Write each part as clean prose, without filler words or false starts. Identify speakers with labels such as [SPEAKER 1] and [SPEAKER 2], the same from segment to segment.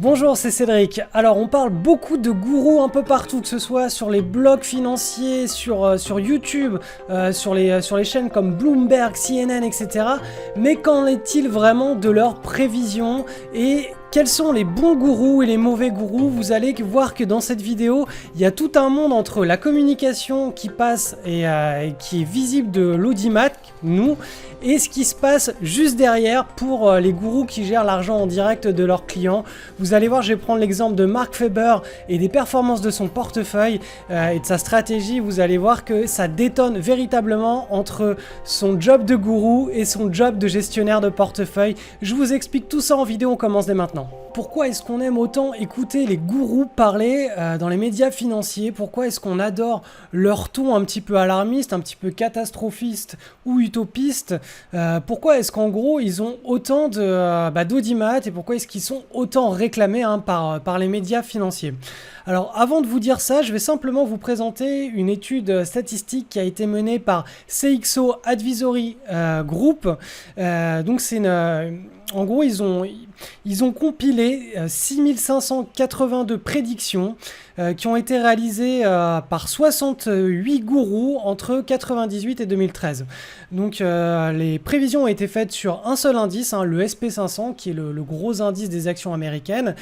[SPEAKER 1] Bonjour, c'est Cédric. Alors, on parle beaucoup de gourous un peu partout, que ce soit sur les blogs financiers, sur YouTube, sur les chaînes comme Bloomberg, CNN, etc. Mais qu'en est-il vraiment de leurs prévisions et quels sont les bons gourous et les mauvais gourous? Vous allez voir que dans cette vidéo, il y a tout un monde entre la communication qui passe et qui est visible de l'audimat, nous, et ce qui se passe juste derrière pour les gourous qui gèrent l'argent en direct de leurs clients. Vous allez voir, je vais prendre l'exemple de Mark Faber et des performances de son portefeuille et de sa stratégie. Vous allez voir que ça détonne véritablement entre son job de gourou et son job de gestionnaire de portefeuille. Je vous explique tout ça en vidéo, on commence dès maintenant. Pourquoi est-ce qu'on aime autant écouter les gourous parler dans les médias financiers? Pourquoi est-ce qu'on adore leur ton un petit peu alarmiste, un petit peu catastrophiste ou utopiste? Pourquoi est-ce qu'en gros ils ont autant d'audimat et pourquoi est-ce qu'ils sont autant réclamés par les médias financiers? Alors avant de vous dire ça, je vais simplement vous présenter une étude statistique qui a été menée par CXO Advisory Group. Donc c'est en gros, ils ont compilé 6582 prédictions qui ont été réalisées par 68 gourous entre 98 et 2013. Donc les prévisions ont été faites sur un seul indice, le SP500, qui est le gros indice des actions américaines.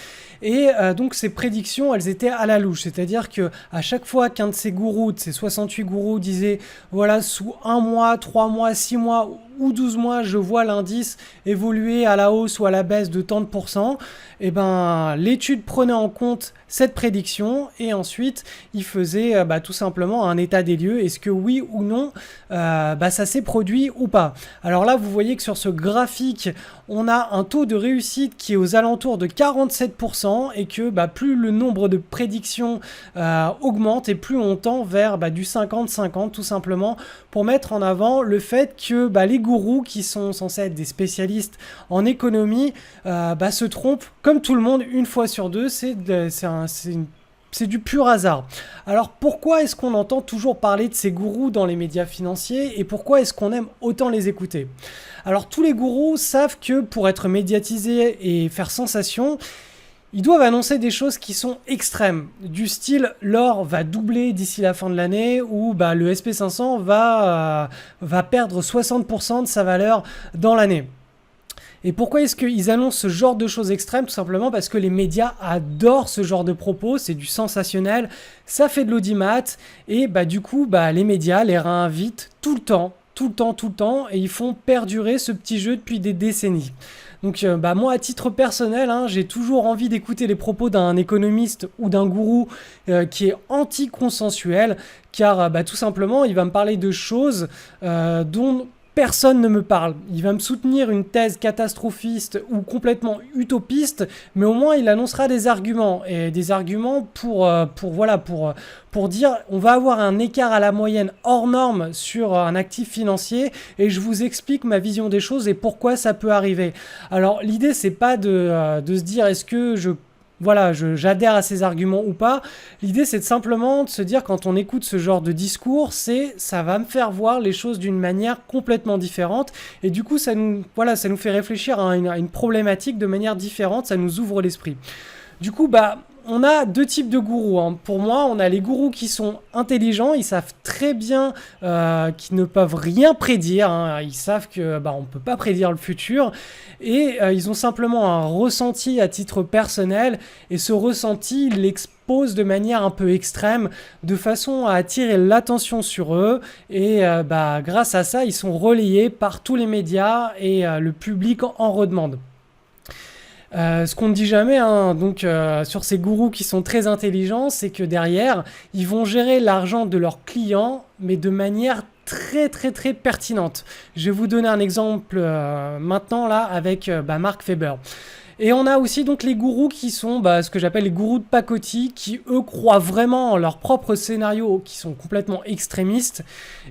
[SPEAKER 1] Et donc ces prédictions, elles étaient à la louche. C'est-à-dire qu'à chaque fois qu'un de ces gourous, de ces 68 gourous, disait « Voilà, sous 1 mois, 3 mois, 6 mois ou 12 mois, je vois l'indice évoluer à la hausse ou à la baisse de tant de pourcents », et ben l'étude prenait en compte cette prédiction et ensuite il faisait tout simplement un état des lieux. Est-ce que oui ou non ça s'est produit ou pas? Alors là, vous voyez que sur ce graphique, on a un taux de réussite qui est aux alentours de 47% et que plus le nombre de prédictions augmente et plus on tend vers du 50-50, tout simplement pour mettre en avant le fait que les gourous qui sont censés être des spécialistes en économie se trompent comme tout le monde une fois sur deux. C'est du pur hasard. Alors pourquoi est-ce qu'on entend toujours parler de ces gourous dans les médias financiers et pourquoi est-ce qu'on aime autant les écouter? Alors tous les gourous savent que pour être médiatisés et faire sensation, ils doivent annoncer des choses qui sont extrêmes, du style l'or va doubler d'ici la fin de l'année ou le SP500 va perdre 60% de sa valeur dans l'année. Et pourquoi est-ce qu'ils annoncent ce genre de choses extrêmes? Tout simplement parce que les médias adorent ce genre de propos, c'est du sensationnel, ça fait de l'audimat et du coup les médias les réinvitent tout le temps et ils font perdurer ce petit jeu depuis des décennies. Donc moi à titre personnel, j'ai toujours envie d'écouter les propos d'un économiste ou d'un gourou qui est anti-consensuel car tout simplement il va me parler de choses dont personne ne me parle. Il va me soutenir une thèse catastrophiste ou complètement utopiste, mais au moins il annoncera des arguments et des arguments pour dire on va avoir un écart à la moyenne hors norme sur un actif financier et je vous explique ma vision des choses et pourquoi ça peut arriver. Alors l'idée c'est pas de se dire est-ce que j'adhère à ces arguments ou pas. L'idée, c'est simplement de se dire, quand on écoute ce genre de discours, ça va me faire voir les choses d'une manière complètement différente. Et du coup, ça nous fait réfléchir à une problématique de manière différente. Ça nous ouvre l'esprit. Du coup, on a deux types de gourous. Pour moi, on a les gourous qui sont intelligents, ils savent très bien qu'ils ne peuvent rien prédire. Ils savent que on ne peut pas prédire le futur et ils ont simplement un ressenti à titre personnel et ce ressenti, ils l'exposent de manière un peu extrême de façon à attirer l'attention sur eux et grâce à ça, ils sont relayés par tous les médias et le public en redemande. Ce qu'on ne dit jamais sur ces gourous qui sont très intelligents, c'est que derrière, ils vont gérer l'argent de leurs clients, mais de manière très très très pertinente. Je vais vous donner un exemple maintenant là avec Mark Faber. Et on a aussi donc les gourous qui sont ce que j'appelle les gourous de pacotille qui eux croient vraiment en leurs propres scénarios qui sont complètement extrémistes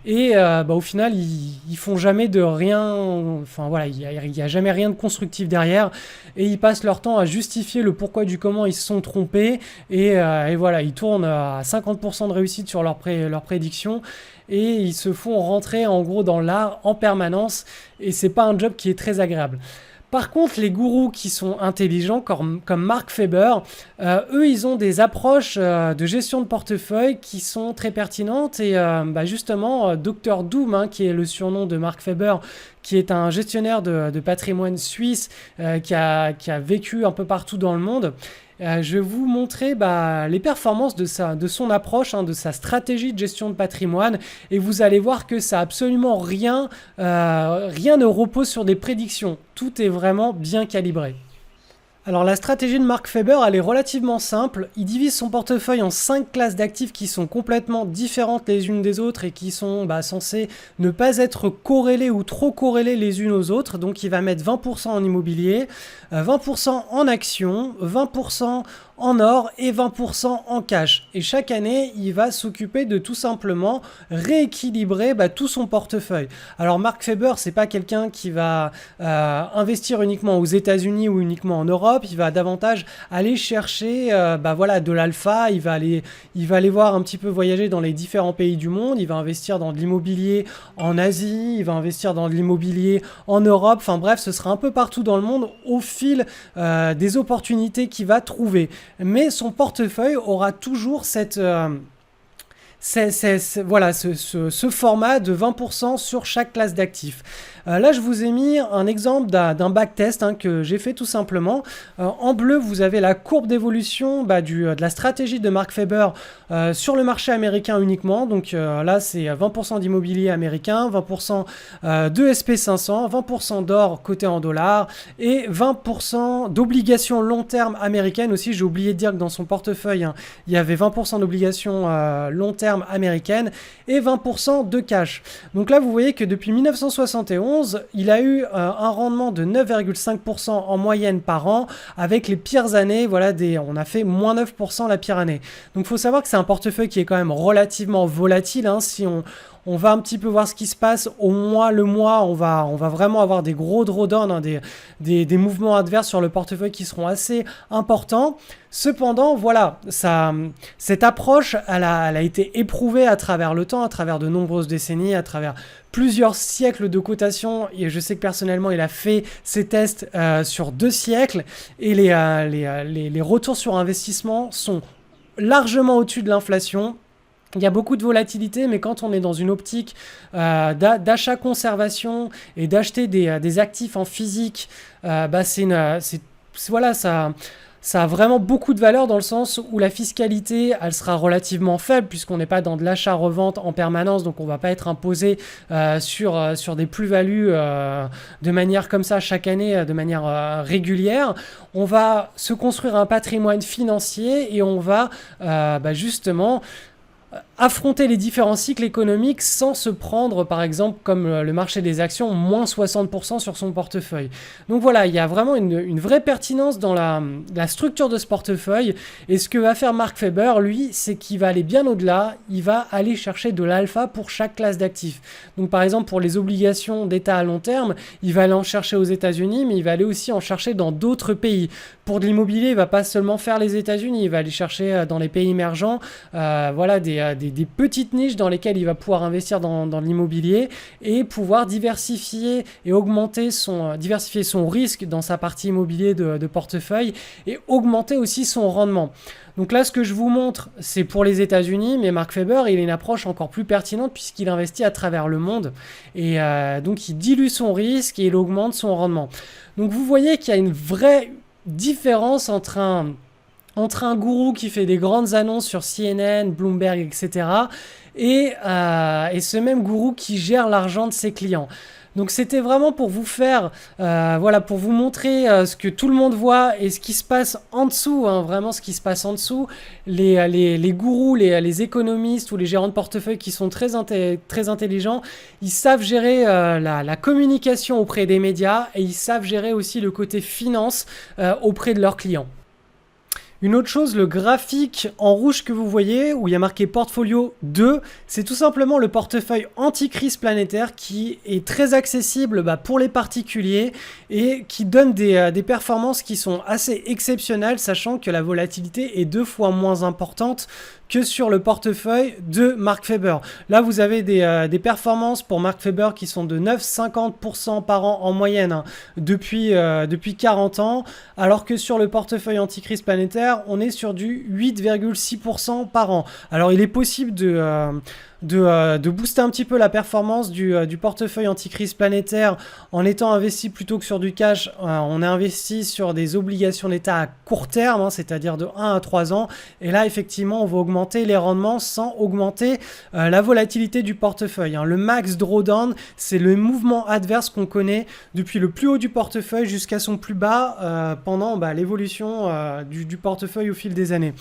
[SPEAKER 1] et au final ils font jamais de rien, il y a jamais rien de constructif derrière et ils passent leur temps à justifier le pourquoi du comment ils se sont trompés et ils tournent à 50% de réussite sur leurs prédictions et ils se font rentrer en gros dans l'art en permanence et c'est pas un job qui est très agréable. Par contre, les gourous qui sont intelligents, comme Mark Faber, eux, ils ont des approches de gestion de portefeuille qui sont très pertinentes. Et justement, Dr Doom, hein, qui est le surnom de Mark Faber, qui est un gestionnaire de patrimoine suisse qui a vécu un peu partout dans le monde. Je vais vous montrer les performances de son approche, hein, de sa stratégie de gestion de patrimoine, et vous allez voir que ça absolument rien ne repose sur des prédictions. Tout est vraiment bien calibré. Alors la stratégie de Mark Faber, elle est relativement simple. Il divise son portefeuille en 5 classes d'actifs qui sont complètement différentes les unes des autres et qui sont censées ne pas être corrélées ou trop corrélées les unes aux autres. Donc il va mettre 20% en immobilier, 20% en actions, 20% en or et 20% en cash. Et chaque année, il va s'occuper de tout simplement rééquilibrer tout son portefeuille. Alors Mark Faber, c'est pas quelqu'un qui va investir uniquement aux États-Unis ou uniquement en Europe. Il va davantage aller chercher de l'alpha. Il va aller voir un petit peu voyager dans les différents pays du monde. Il va investir dans de l'immobilier en Asie. Il va investir dans de l'immobilier en Europe. Enfin bref, ce sera un peu partout dans le monde au fil des opportunités qu'il va trouver. Mais son portefeuille aura toujours ce format de 20% sur chaque classe d'actifs. Là, je vous ai mis un exemple d'un backtest que j'ai fait tout simplement. En bleu, vous avez la courbe d'évolution de la stratégie de Mark Faber sur le marché américain uniquement. Donc là, c'est 20% d'immobilier américain, 20% de SP500, 20% d'or coté en dollars et 20% d'obligations long terme américaines aussi. J'ai oublié de dire que dans son portefeuille, il y avait 20% d'obligations long terme américaines et 20% de cash. Donc là, vous voyez que depuis 1971, il a eu un rendement de 9,5% en moyenne par an, avec les pires années, on a fait moins 9% la pire année. Donc il faut savoir que c'est un portefeuille qui est quand même relativement volatile, hein. Si on va un petit peu voir ce qui se passe au mois, on va vraiment avoir des gros drawdowns, hein, des mouvements adverses sur le portefeuille qui seront assez importants. Cependant, cette approche, elle a été éprouvée à travers le temps, à travers de nombreuses décennies, à travers plusieurs siècles de cotation. Et je sais que personnellement, il a fait ses tests sur 2 siècles. Et les retours sur investissement sont largement au-dessus de l'inflation. Il y a beaucoup de volatilité, mais quand on est dans une optique d'achat-conservation et d'acheter des actifs en physique, ça a vraiment beaucoup de valeur dans le sens où la fiscalité, elle sera relativement faible puisqu'on n'est pas dans de l'achat-revente en permanence, donc on ne va pas être imposé sur des plus-values de manière comme ça chaque année, de manière régulière. On va se construire un patrimoine financier et on va justement affronter les différents cycles économiques sans se prendre, par exemple, comme le marché des actions, moins 60% sur son portefeuille. Donc voilà, il y a vraiment une vraie pertinence dans la structure de ce portefeuille. Et ce que va faire Mark Faber, lui, c'est qu'il va aller bien au-delà. Il va aller chercher de l'alpha pour chaque classe d'actifs. Donc par exemple, pour les obligations d'État à long terme, il va aller en chercher aux États-Unis, mais il va aller aussi en chercher dans d'autres pays. Pour de l'immobilier, il ne va pas seulement faire les États-Unis, il va aller chercher dans les pays émergents, des petites niches dans lesquelles il va pouvoir investir dans l'immobilier et pouvoir diversifier son risque dans sa partie immobilier de portefeuille et augmenter aussi son rendement. Donc là, ce que je vous montre, c'est pour les États-Unis, mais Mark Faber, il a une approche encore plus pertinente puisqu'il investit à travers le monde et donc il dilue son risque et il augmente son rendement. Donc vous voyez qu'il y a une vraie différence entre un gourou qui fait des grandes annonces sur CNN, Bloomberg, etc. et ce même gourou qui gère l'argent de ses clients. Donc c'était vraiment pour vous faire, pour vous montrer ce que tout le monde voit et ce qui se passe en dessous, hein, vraiment ce qui se passe en dessous. Les gourous, les économistes ou les gérants de portefeuille qui sont très intelligents, ils savent gérer la communication auprès des médias et ils savent gérer aussi le côté finance auprès de leurs clients. Une autre chose, le graphique en rouge que vous voyez, où il y a marqué Portfolio 2, c'est tout simplement le portefeuille anti-crise planétaire qui est très accessible pour les particuliers et qui donne des performances qui sont assez exceptionnelles, sachant que la volatilité est 2 fois moins importante que sur le portefeuille de Mark Faber. Là, vous avez des performances pour Mark Faber qui sont de 9,50% par an en moyenne depuis 40 ans, alors que sur le portefeuille anti-crise planétaire, on est sur du 8,6% par an. Alors, il est possible de booster un petit peu la performance du portefeuille anti-crise planétaire en étant investi plutôt que sur du cash. On est investi sur des obligations d'État à court terme, c'est-à-dire de 1 à 3 ans. Et là, effectivement, on va augmenter les rendements sans augmenter la volatilité du portefeuille. Le max drawdown, c'est le mouvement adverse qu'on connaît depuis le plus haut du portefeuille jusqu'à son plus bas pendant l'évolution du portefeuille au fil des années.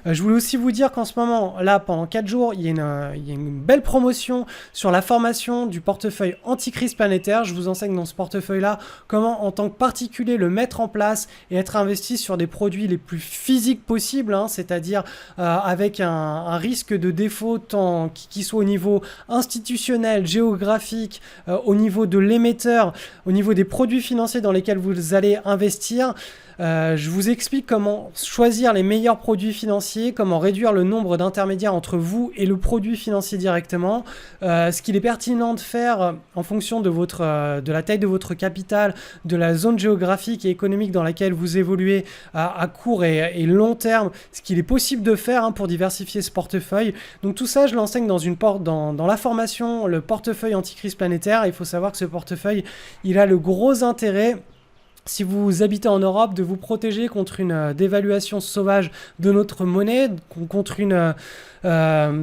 [SPEAKER 1] Je voulais aussi vous dire qu'en ce moment, là, pendant 4 jours, il y a une belle promotion sur la formation du portefeuille anti-crise planétaire. Je vous enseigne dans ce portefeuille-là comment, en tant que particulier, le mettre en place et être investi sur des produits les plus physiques possibles, c'est-à-dire avec un risque de défaut tant qui soit au niveau institutionnel, géographique, au niveau de l'émetteur, au niveau des produits financiers dans lesquels vous allez investir. Je vous explique comment choisir les meilleurs produits financiers, comment réduire le nombre d'intermédiaires entre vous et le produit financier directement, ce qu'il est pertinent de faire en fonction de la taille de votre capital, de la zone géographique et économique dans laquelle vous évoluez à court et long terme, ce qu'il est possible de faire pour diversifier ce portefeuille. Donc tout ça, je l'enseigne dans la formation, le portefeuille anti-crise planétaire. Il faut savoir que ce portefeuille, il a le gros intérêt, si vous habitez en Europe, de vous protéger contre une dévaluation sauvage de notre monnaie, contre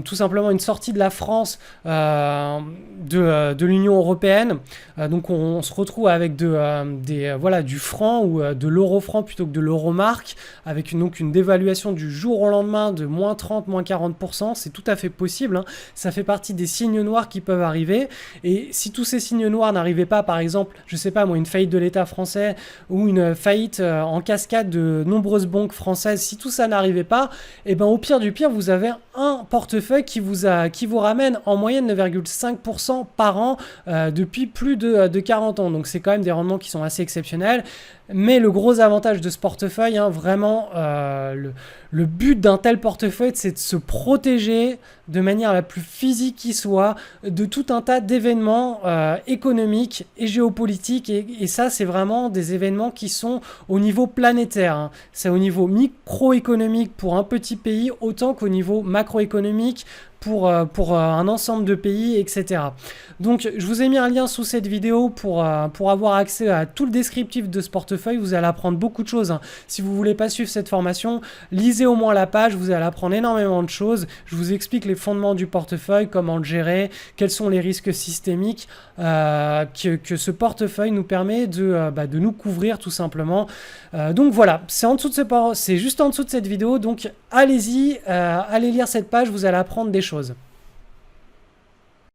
[SPEAKER 1] tout simplement une sortie de la France de l'Union européenne. Donc on se retrouve avec du franc ou de l'euro-franc plutôt que de l'euro-marque, avec une dévaluation du jour au lendemain de moins 30, moins 40%. C'est tout à fait possible. Ça fait partie des signes noirs qui peuvent arriver. Et si tous ces signes noirs n'arrivaient pas, par exemple, je sais pas moi, une faillite de l'État français, ou une faillite en cascade de nombreuses banques françaises, si tout ça n'arrivait pas, au pire du pire, vous avez un portefeuille qui vous ramène en moyenne 9,5% par an depuis plus de 40 ans. Donc c'est quand même des rendements qui sont assez exceptionnels. Mais le gros avantage de ce portefeuille, vraiment, le but d'un tel portefeuille, c'est de se protéger de manière la plus physique qui soit de tout un tas d'événements économiques et géopolitiques. Et ça, c'est vraiment des événements qui sont au niveau planétaire. C'est au niveau microéconomique pour un petit pays, autant qu'au niveau macroéconomique pour un ensemble de pays, etc. Donc, je vous ai mis un lien sous cette vidéo pour avoir accès à tout le descriptif de ce portefeuille. Vous allez apprendre beaucoup de choses. Si vous ne voulez pas suivre cette formation, lisez au moins la page. Vous allez apprendre énormément de choses. Je vous explique les fondements du portefeuille, comment le gérer, quels sont les risques systémiques que ce portefeuille nous permet de nous couvrir tout simplement. Donc voilà, c'est juste en dessous de cette vidéo. Donc allez-y, allez lire cette page. Vous allez apprendre des choses.